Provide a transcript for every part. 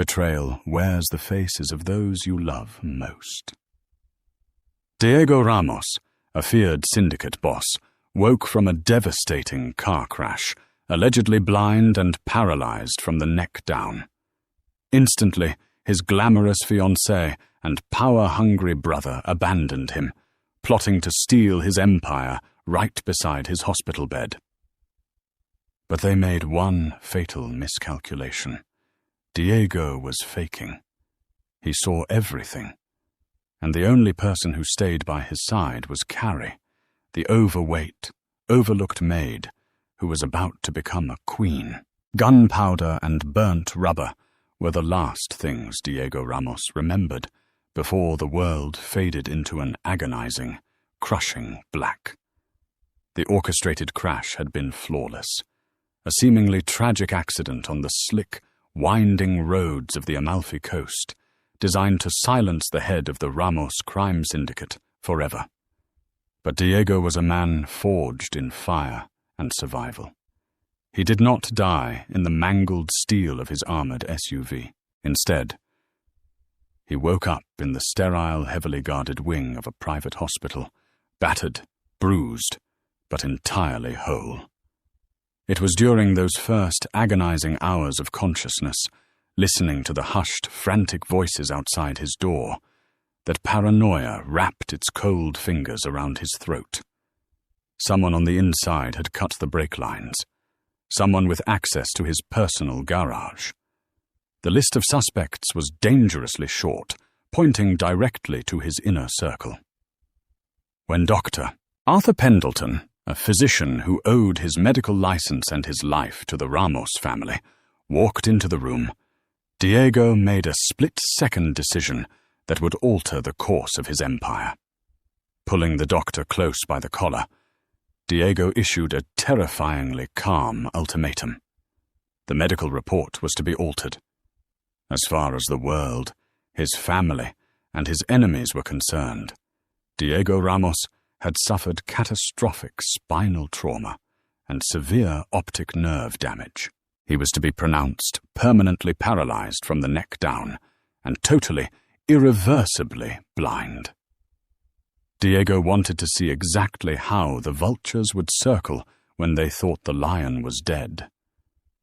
Betrayal wears the faces of those you love most. Diego Ramos, a feared syndicate boss, woke from a devastating car crash, allegedly blind and paralyzed from the neck down. Instantly, his glamorous fiancée and power-hungry brother abandoned him, plotting to steal his empire right beside his hospital bed. But they made one fatal miscalculation. Diego was faking. He saw everything, and the only person who stayed by his side was Carrie, the overweight, overlooked maid who was about to become a queen. Gunpowder and burnt rubber were the last things Diego Ramos remembered before the world faded into an agonizing, crushing black. The orchestrated crash had been flawless, a seemingly tragic accident on the slick, winding roads of the Amalfi Coast, designed to silence the head of the Ramos crime syndicate forever. But Diego was a man forged in fire and survival. He did not die in the mangled steel of his armored SUV. Instead, he woke up in the sterile, heavily guarded wing of a private hospital, battered, bruised, but entirely whole. It was during those first agonizing hours of consciousness, listening to the hushed, frantic voices outside his door, that paranoia wrapped its cold fingers around his throat. Someone on the inside had cut the brake lines. Someone with access to his personal garage. The list of suspects was dangerously short, pointing directly to his inner circle. When Dr. Arthur Pendleton, a physician who owed his medical license and his life to the Ramos family, walked into the room, Diego made a split-second decision that would alter the course of his empire. Pulling the doctor close by the collar, Diego issued a terrifyingly calm ultimatum. The medical report was to be altered. As far as the world, his family, and his enemies were concerned, Diego Ramos had suffered catastrophic spinal trauma and severe optic nerve damage. He was to be pronounced permanently paralyzed from the neck down and totally, irreversibly blind. Diego wanted to see exactly how the vultures would circle when they thought the lion was dead.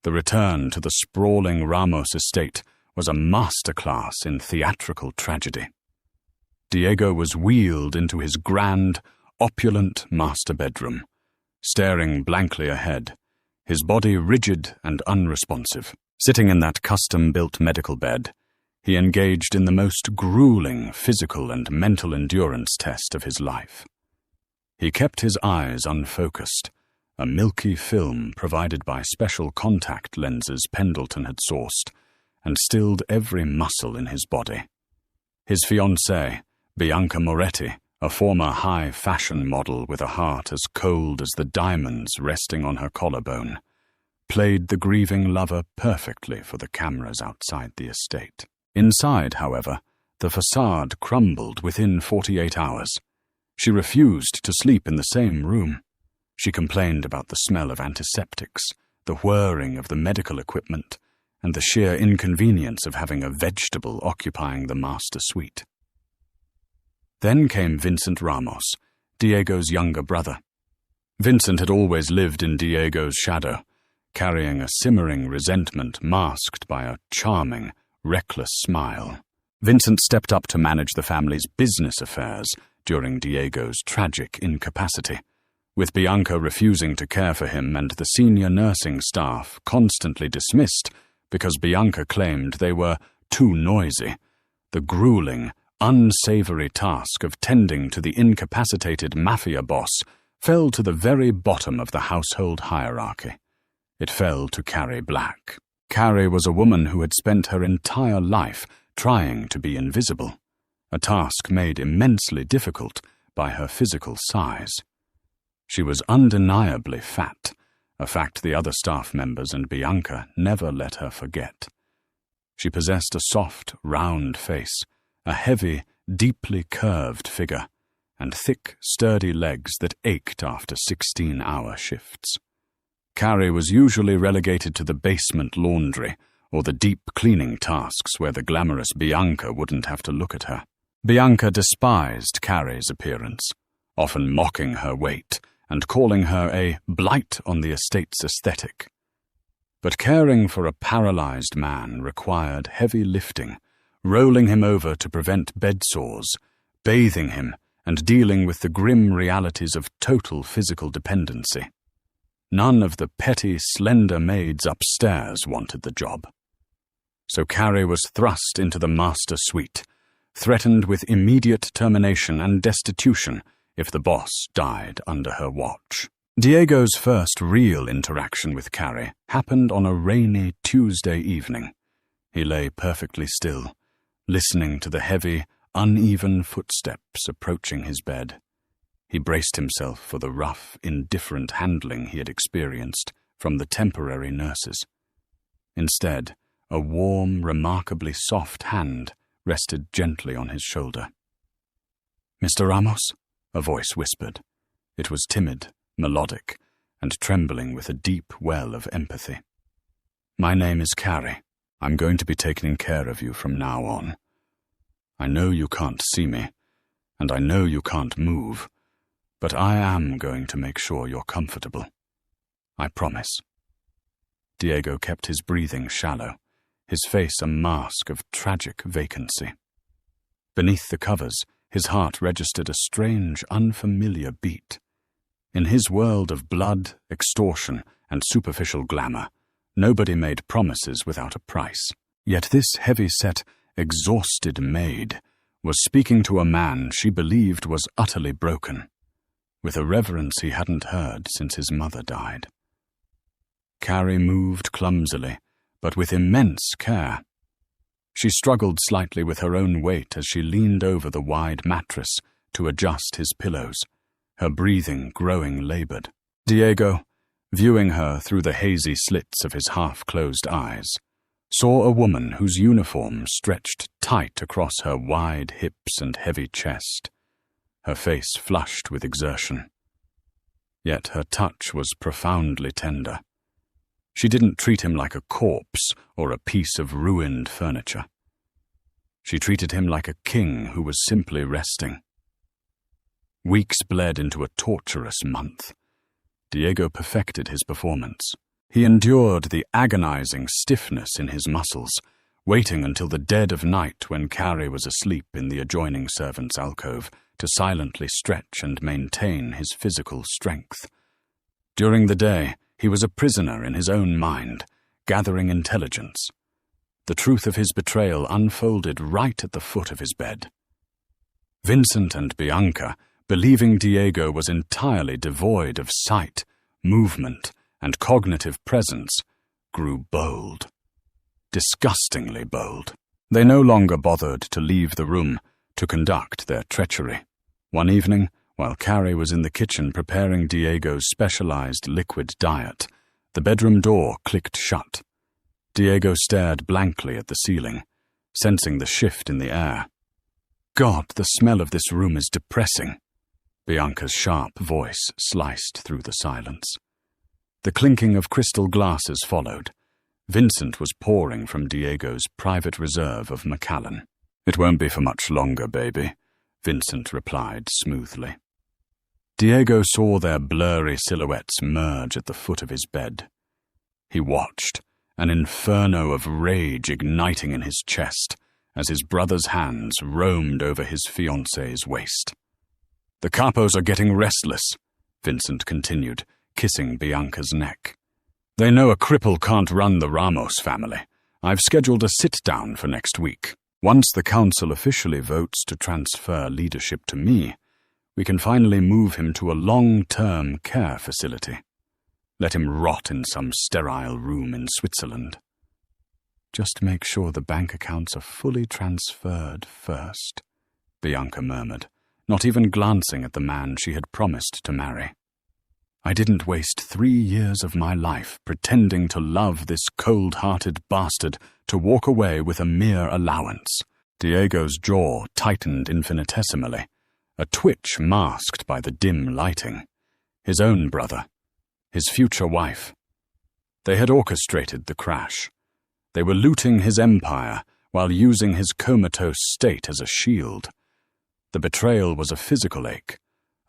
The return to the sprawling Ramos estate was a masterclass in theatrical tragedy. Diego was wheeled into his grand, opulent master bedroom, staring blankly ahead, his body rigid and unresponsive. Sitting in that custom-built medical bed, he engaged in the most grueling physical and mental endurance test of his life. He kept his eyes unfocused, a milky film provided by special contact lenses Pendleton had sourced, and stilled every muscle in his body. His fiancée, Bianca Moretti, a former high-fashion model with a heart as cold as the diamonds resting on her collarbone, played the grieving lover perfectly for the cameras outside the estate. Inside, however, the facade crumbled within 48 hours. She refused to sleep in the same room. She complained about the smell of antiseptics, the whirring of the medical equipment, and the sheer inconvenience of having a vegetable occupying the master suite. Then came Vincent Ramos, Diego's younger brother. Vincent had always lived in Diego's shadow, carrying a simmering resentment masked by a charming, reckless smile. Vincent stepped up to manage the family's business affairs during Diego's tragic incapacity, with Bianca refusing to care for him and the senior nursing staff constantly dismissed because Bianca claimed they were too noisy. The grueling, unsavory task of tending to the incapacitated Mafia Boss fell to the very bottom of the household hierarchy. It fell to Carrie Black. Carrie was a woman who had spent her entire life trying to be invisible, a task made immensely difficult by her physical size. She was undeniably fat, a fact the other staff members and Bianca never let her forget. She possessed a soft, round face, a heavy, deeply curved figure, and thick, sturdy legs that ached after 16-hour shifts. Carrie was usually relegated to the basement laundry or the deep cleaning tasks where the glamorous Bianca wouldn't have to look at her. Bianca despised Carrie's appearance, often mocking her weight and calling her a blight on the estate's aesthetic. But caring for a paralyzed man required heavy lifting, rolling him over to prevent bed sores, bathing him, and dealing with the grim realities of total physical dependency. None of the petty, slender maids upstairs wanted the job. So Carrie was thrust into the master suite, threatened with immediate termination and destitution if the boss died under her watch. Diego's first real interaction with Carrie happened on a rainy Tuesday evening. He lay perfectly still, listening to the heavy, uneven footsteps approaching his bed. He braced himself for the rough, indifferent handling he had experienced from the temporary nurses. Instead, a warm, remarkably soft hand rested gently on his shoulder. "Mr. Ramos?" a voice whispered. It was timid, melodic, and trembling with a deep well of empathy. "My name is Carrie. I'm going to be taking care of you from now on. I know you can't see me, and I know you can't move, but I am going to make sure you're comfortable. I promise." Diego kept his breathing shallow, his face a mask of tragic vacancy. Beneath the covers, his heart registered a strange, unfamiliar beat. In his world of blood, extortion, and superficial glamour, nobody made promises without a price. Yet this heavy-set, exhausted maid was speaking to a man she believed was utterly broken, with a reverence he hadn't heard since his mother died. Carrie moved clumsily, but with immense care. She struggled slightly with her own weight as she leaned over the wide mattress to adjust his pillows, her breathing growing labored. Diego, viewing her through the hazy slits of his half-closed eyes, saw a woman whose uniform stretched tight across her wide hips and heavy chest, her face flushed with exertion. Yet her touch was profoundly tender. She didn't treat him like a corpse or a piece of ruined furniture. She treated him like a king who was simply resting. Weeks bled into a torturous month. Diego perfected his performance. He endured the agonizing stiffness in his muscles, waiting until the dead of night when Carrie was asleep in the adjoining servant's alcove to silently stretch and maintain his physical strength. During the day, he was a prisoner in his own mind, gathering intelligence. The truth of his betrayal unfolded right at the foot of his bed. Vincent and Bianca, believing Diego was entirely devoid of sight, movement, and cognitive presence, grew bold. Disgustingly bold. They no longer bothered to leave the room to conduct their treachery. One evening, while Carrie was in the kitchen preparing Diego's specialized liquid diet, the bedroom door clicked shut. Diego stared blankly at the ceiling, sensing the shift in the air. "God, the smell of this room is depressing." Bianca's sharp voice sliced through the silence. The clinking of crystal glasses followed. Vincent was pouring from Diego's private reserve of Macallan. "It won't be for much longer, baby," Vincent replied smoothly. Diego saw their blurry silhouettes merge at the foot of his bed. He watched, an inferno of rage igniting in his chest as his brother's hands roamed over his fiancée's waist. "The capos are getting restless," Vincent continued, kissing Bianca's neck. "They know a cripple can't run the Ramos family. I've scheduled a sit-down for next week. Once the council officially votes to transfer leadership to me, we can finally move him to a long-term care facility. Let him rot in some sterile room in Switzerland. Just make sure the bank accounts are fully transferred first," Bianca murmured, not even glancing at the man she had promised to marry. "I didn't waste 3 years of my life pretending to love this cold-hearted bastard to walk away with a mere allowance." Diego's jaw tightened infinitesimally, a twitch masked by the dim lighting. His own brother, his future wife. They had orchestrated the crash. They were looting his empire while using his comatose state as a shield. The betrayal was a physical ache,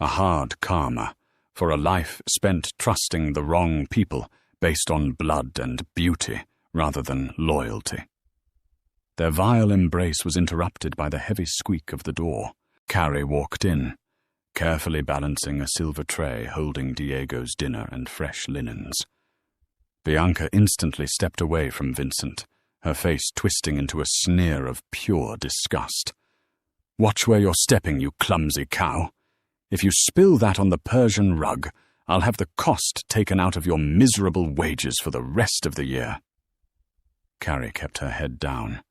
a hard karma, for a life spent trusting the wrong people based on blood and beauty rather than loyalty. Their vile embrace was interrupted by the heavy squeak of the door. Carrie walked in, carefully balancing a silver tray holding Diego's dinner and fresh linens. Bianca instantly stepped away from Vincent, her face twisting into a sneer of pure disgust. "Watch where you're stepping, you clumsy cow. If you spill that on the Persian rug, I'll have the cost taken out of your miserable wages for the rest of the year." Carrie kept her head down,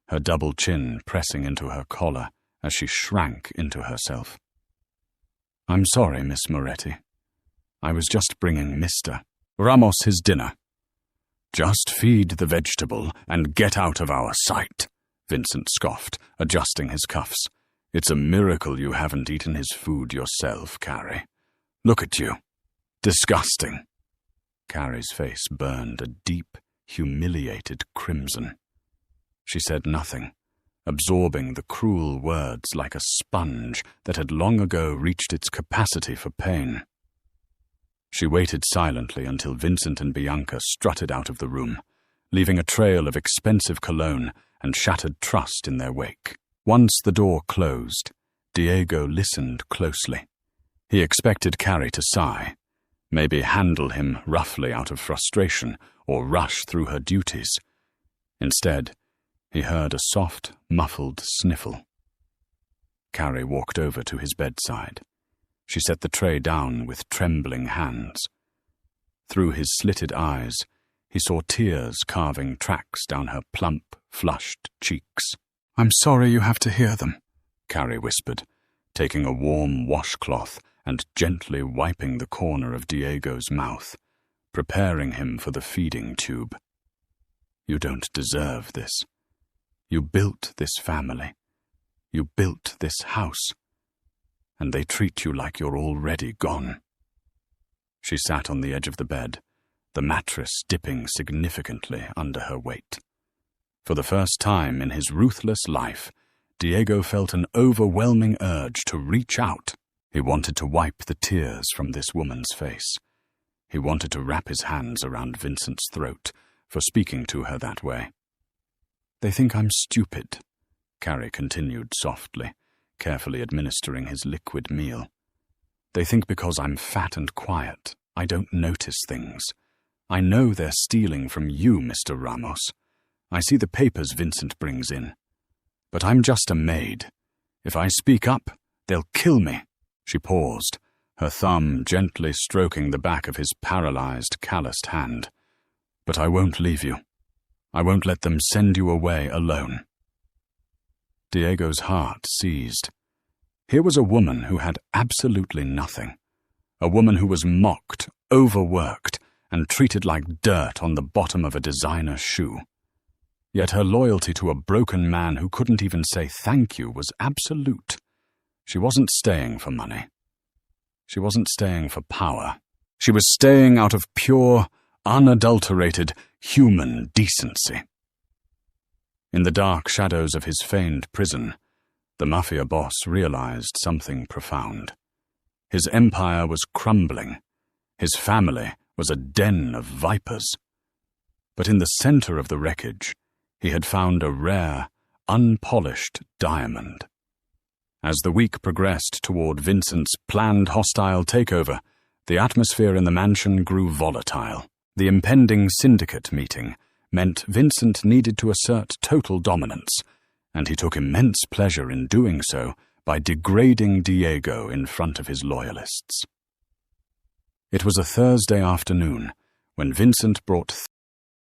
her double chin pressing into her collar as she shrank into herself. "I'm sorry, Miss Moretti. I was just bringing Mr. Ramos his dinner." "Just feed the vegetable and get out of our sight," Vincent scoffed, adjusting his cuffs. "It's a miracle you haven't eaten his food yourself, Carrie. Look at you. Disgusting." Carrie's face burned a deep, humiliated crimson. She said nothing, absorbing the cruel words like a sponge that had long ago reached its capacity for pain. She waited silently until Vincent and Bianca strutted out of the room, leaving a trail of expensive cologne and shattered trust in their wake. Once the door closed, Diego listened closely. He expected Carrie to sigh, maybe handle him roughly out of frustration or rush through her duties. Instead, he heard a soft, muffled sniffle. Carrie walked over to his bedside. She set the tray down with trembling hands. Through his slitted eyes, he saw tears carving tracks down her plump, flushed cheeks. "I'm sorry you have to hear them," Carrie whispered, taking a warm washcloth and gently wiping the corner of Diego's mouth, preparing him for the feeding tube. "You don't deserve this. You built this family. You built this house. And they treat you like you're already gone." She sat on the edge of the bed, the mattress dipping significantly under her weight. For the first time in his ruthless life, Diego felt an overwhelming urge to reach out. He wanted to wipe the tears from this woman's face. He wanted to wrap his hands around Vincent's throat for speaking to her that way. "They think I'm stupid," Carrie continued softly, carefully administering his liquid meal. "They think because I'm fat and quiet, I don't notice things. I know they're stealing from you, Mr. Ramos. I see the papers Vincent brings in. But I'm just a maid. If I speak up, they'll kill me." She paused, her thumb gently stroking the back of his paralyzed, calloused hand. "But I won't leave you. I won't let them send you away alone." Diego's heart seized. Here was a woman who had absolutely nothing. A woman who was mocked, overworked, and treated like dirt on the bottom of a designer shoe. Yet her loyalty to a broken man who couldn't even say thank you was absolute. She wasn't staying for money. She wasn't staying for power. She was staying out of pure, unadulterated human decency. In the dark shadows of his feigned prison, the Mafia Boss realized something profound. His empire was crumbling. His family was a den of vipers. But in the center of the wreckage, he had found a rare, unpolished diamond. As the week progressed toward Vincent's planned hostile takeover, the atmosphere in the mansion grew volatile. The impending syndicate meeting meant Vincent needed to assert total dominance, and he took immense pleasure in doing so by degrading Diego in front of his loyalists. It was a Thursday afternoon when Vincent brought